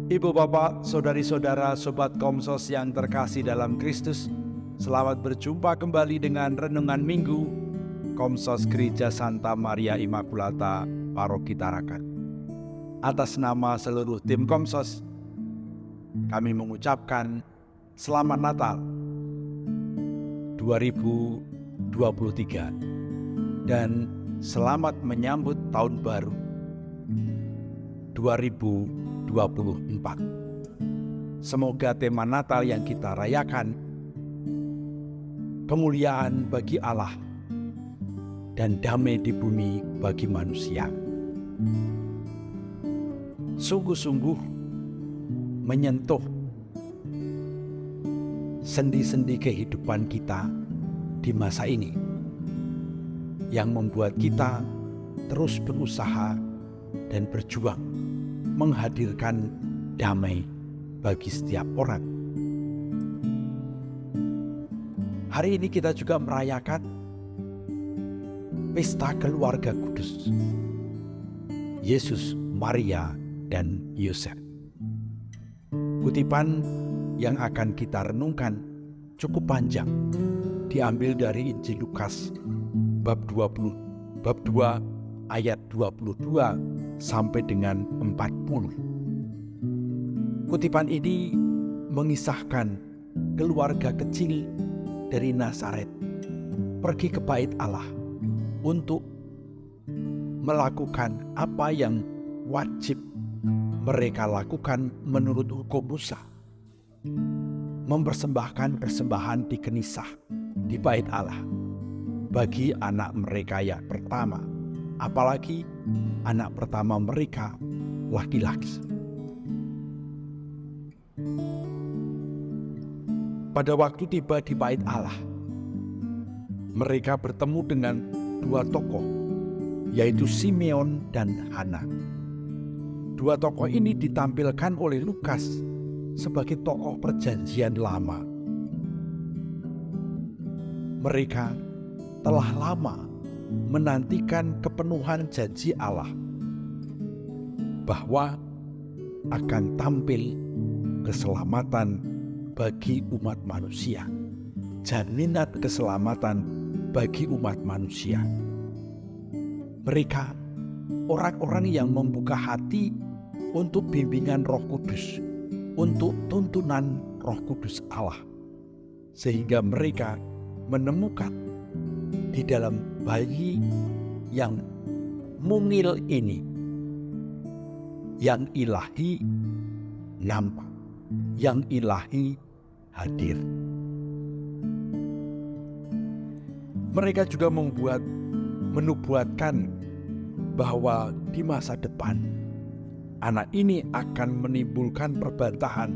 Ibu bapak, saudari-saudara, sobat Komsos yang terkasih dalam Kristus, selamat berjumpa kembali dengan Renungan Minggu Komsos Gereja Santa Maria Immaculata Paroki Tarakan. Atas nama seluruh tim Komsos, kami mengucapkan Selamat Natal 2023 dan selamat menyambut Tahun Baru 2024. Semoga tema Natal yang kita rayakan, kemuliaan bagi Allah dan damai di bumi bagi manusia, sungguh-sungguh menyentuh sendi-sendi kehidupan kita di masa ini, yang membuat kita terus berusaha dan berjuang menghadirkan damai bagi setiap orang. Hari ini kita juga merayakan pesta keluarga kudus, Yesus, Maria, dan Yosef. Kutipan yang akan kita renungkan cukup panjang, diambil dari Injil Lukas bab 2 ayat 22 sampai dengan 40. Kutipan ini mengisahkan keluarga kecil dari Nazaret pergi ke bait Allah untuk melakukan apa yang wajib mereka lakukan menurut hukum Musa, mempersembahkan persembahan di kenisah di bait Allah bagi anak mereka yang pertama, apalagi anak pertama mereka laki-laki. Pada waktu tiba di bait Allah, mereka bertemu dengan dua tokoh, yaitu Simeon dan Hana. Dua tokoh ini ditampilkan oleh Lukas sebagai tokoh perjanjian lama. Mereka telah lama menantikan kepenuhan janji Allah bahwa akan tampil keselamatan bagi umat manusia, jaminan keselamatan bagi umat manusia. Mereka orang-orang yang membuka hati untuk bimbingan Roh Kudus, untuk tuntunan Roh Kudus Allah, sehingga mereka menemukan di dalam bayi yang mungil ini, yang ilahi nampak, yang ilahi hadir. Mereka juga menubuatkan bahwa di masa depan anak ini akan menimbulkan perbantahan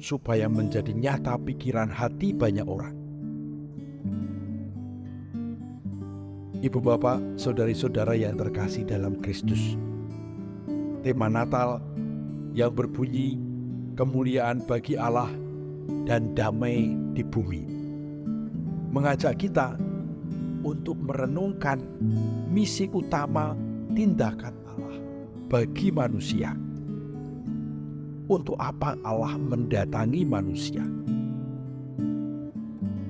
supaya menjadi nyata pikiran hati banyak orang. Ibu bapak, saudari-saudara yang terkasih dalam Kristus, tema Natal yang berbunyi kemuliaan bagi Allah dan damai di bumi mengajak kita untuk merenungkan misi utama tindakan Allah bagi manusia. Untuk apa Allah mendatangi manusia?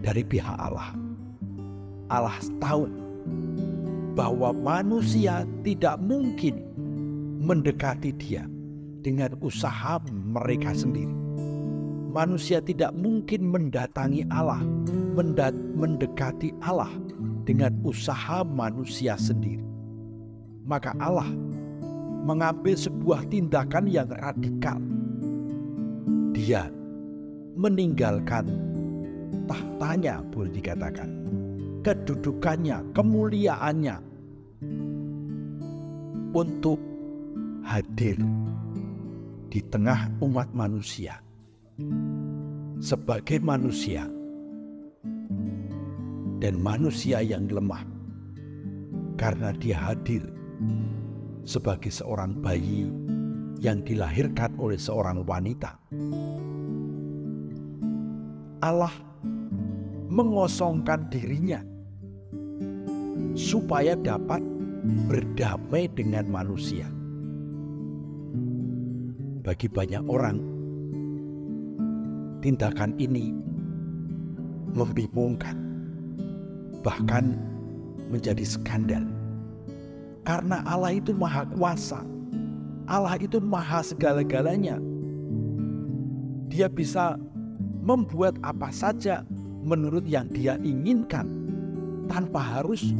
Dari pihak Allah, Allah tahu bahwa manusia tidak mungkin mendekati Dia dengan usaha mereka sendiri. Manusia tidak mungkin mendatangi Allah, mendekati Allah dengan usaha manusia sendiri. Maka Allah mengambil sebuah tindakan yang radikal. Dia meninggalkan tahtanya, boleh dikatakan, kedudukannya, kemuliaannya, untuk hadir di tengah umat manusia sebagai manusia, dan manusia yang lemah, karena Dia hadir sebagai seorang bayi yang dilahirkan oleh seorang wanita. Allah mengosongkan dirinya supaya dapat berdamai dengan manusia. bagi banyak orang, tindakan ini membingungkan, bahkan menjadi skandal. Karena Allah itu maha kuasa, Allah itu maha segala-galanya. Dia bisa membuat apa saja menurut yang Dia inginkan, tanpa harus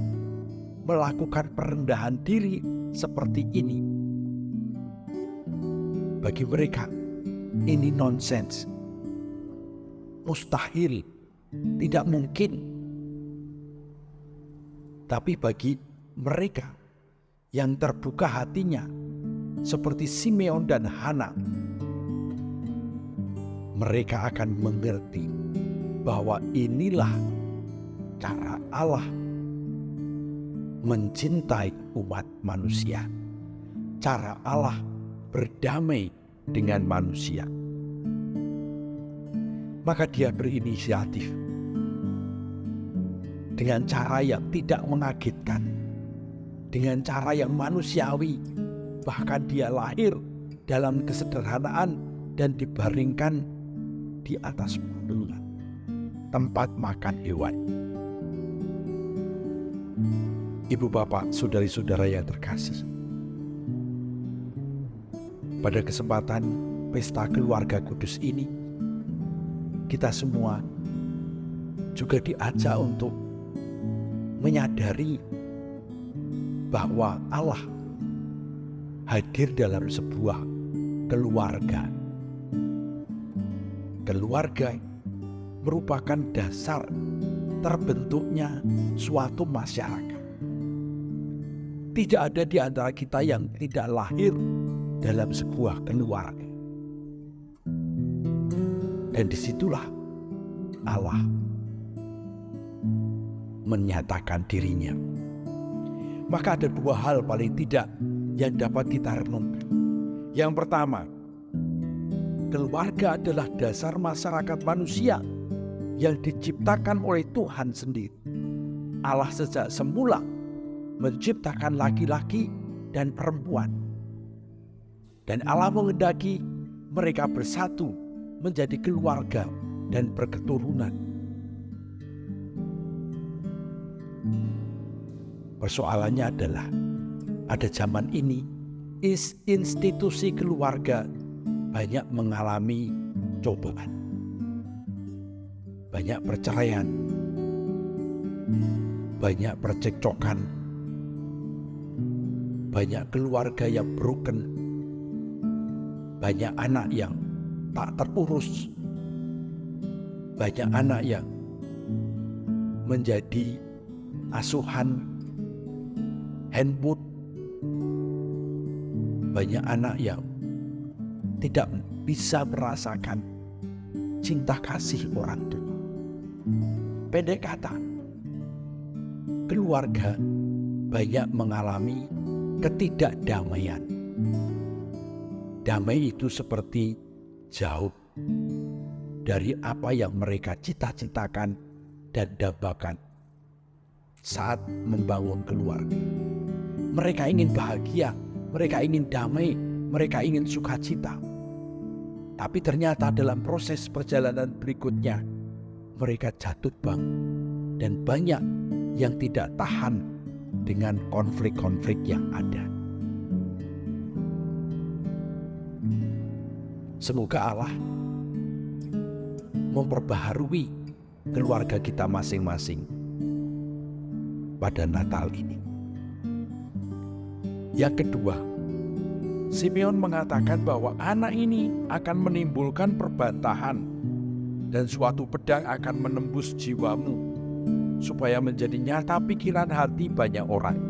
melakukan perendahan diri seperti ini. Bagi mereka, ini nonsens, mustahil, tidak mungkin. Tapi bagi mereka yang terbuka hatinya, seperti Simeon dan Hana, mereka akan mengerti bahwa inilah cara Allah mencintai umat manusia, cara Allah berdamai dengan manusia. Maka Dia berinisiatif dengan cara yang tidak mengagetkan, dengan cara yang manusiawi. Bahkan Dia lahir dalam kesederhanaan dan dibaringkan di atas batu, tempat makan hewan. Ibu bapak, saudari-saudara yang terkasih, pada kesempatan pesta keluarga kudus ini, kita semua juga diajak untuk menyadari bahwa Allah hadir dalam sebuah keluarga. Keluarga merupakan dasar terbentuknya suatu masyarakat. Tidak ada di antara kita yang tidak lahir dalam sebuah keluarga. Dan disitulah Allah menyatakan dirinya. Maka ada dua hal paling tidak yang dapat kita renungkan. Yang pertama, keluarga adalah dasar masyarakat manusia yang diciptakan oleh Tuhan sendiri. Allah sejak semula menciptakan laki-laki dan perempuan. Dan Allah menghendaki mereka bersatu menjadi keluarga dan berketurunan. Persoalannya adalah, pada zaman ini, institusi keluarga banyak mengalami cobaan. Banyak perceraian, banyak percekcokan, banyak keluarga yang broken, banyak anak yang tak terurus, banyak anak yang menjadi asuhan handphone, banyak anak yang tidak bisa merasakan cinta kasih orang tua. Pendek kata, keluarga banyak mengalami ketidakdamaian. Damai itu seperti jauh dari apa yang mereka cita-citakan dan dambakan saat membangun keluarga. Mereka ingin bahagia, mereka ingin damai, mereka ingin sukacita. Tapi ternyata dalam proses perjalanan berikutnya, mereka jatuh bangun dan banyak yang tidak tahan dengan konflik-konflik yang ada. Semoga Allah memperbaharui keluarga kita masing-masing pada Natal ini. Yang kedua, Simeon mengatakan bahwa anak ini akan menimbulkan perbantahan dan suatu pedang akan menembus jiwamu supaya menjadi nyata pikiran hati banyak orang.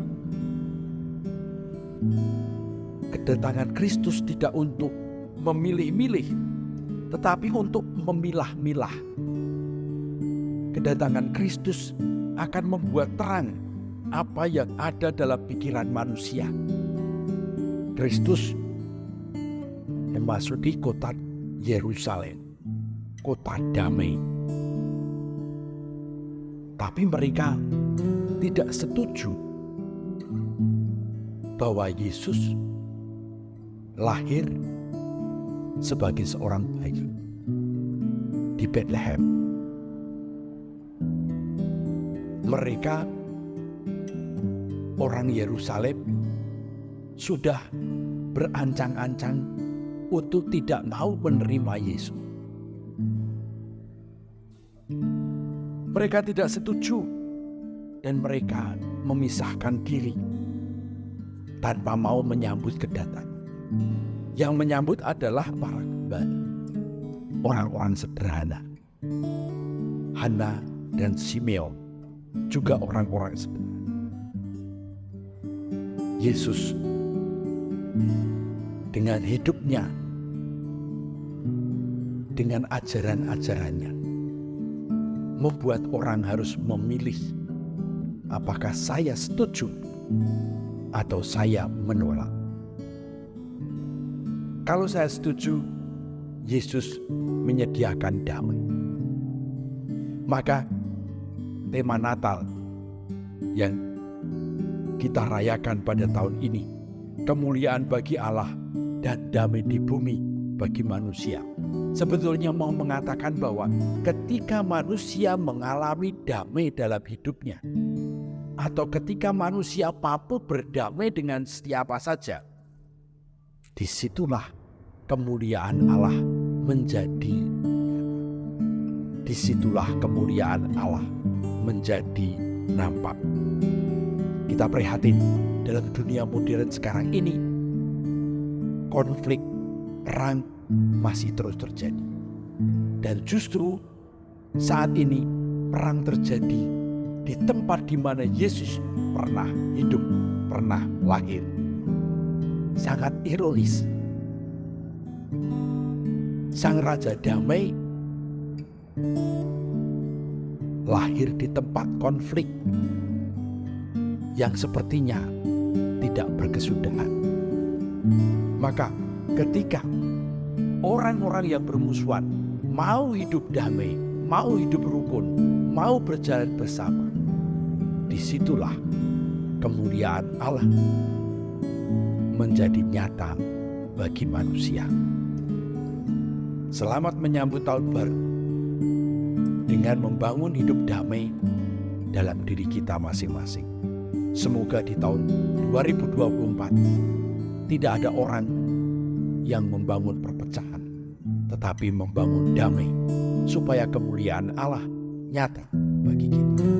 Kedatangan Kristus tidak untuk memilih-milih, tetapi untuk memilah-milah. Kedatangan Kristus akan membuat terang apa yang ada dalam pikiran manusia. Kristus memasuki kota Yerusalem, kota damai. Tapi mereka tidak setuju bahwa Yesus lahir sebagai seorang bayi di Bethlehem. Mereka, orang Yerusalem, sudah berancang-ancang untuk tidak mau menerima Yesus. Mereka tidak setuju dan mereka memisahkan diri tanpa mau menyambut kedatangan. Yang menyambut adalah para gembala, orang-orang sederhana. Hana dan Simeon juga orang-orang sederhana. Yesus dengan hidupnya, dengan ajaran-ajarannya, membuat orang harus memilih apakah saya setuju atau saya menolak. Kalau saya setuju, Yesus menyediakan damai. Maka tema Natal yang kita rayakan pada tahun ini, kemuliaan bagi Allah dan damai di bumi bagi manusia, sebetulnya mau mengatakan bahwa ketika manusia mengalami damai dalam hidupnya, atau ketika manusia mampu berdamai dengan siapa saja, disitulah kemuliaan Allah menjadi, disitulah kemuliaan Allah menjadi nampak. Kita prihatin dalam dunia modern sekarang ini, konflik, perang masih terus terjadi. Dan justru saat ini perang terjadi di tempat di mana Yesus pernah hidup, pernah lahir. Sangat ironis. Sang Raja Damai lahir di tempat konflik yang sepertinya tidak berkesudahan. Maka ketika orang-orang yang bermusuhan mau hidup damai, mau hidup rukun, mau berjalan bersama, disitulah kemuliaan Allah menjadi nyata bagi manusia. Selamat menyambut tahun baru dengan membangun hidup damai dalam diri kita masing-masing. Semoga di tahun 2024 tidak ada orang yang membangun perpecahan, tetapi membangun damai supaya kemuliaan Allah nyata bagi kita.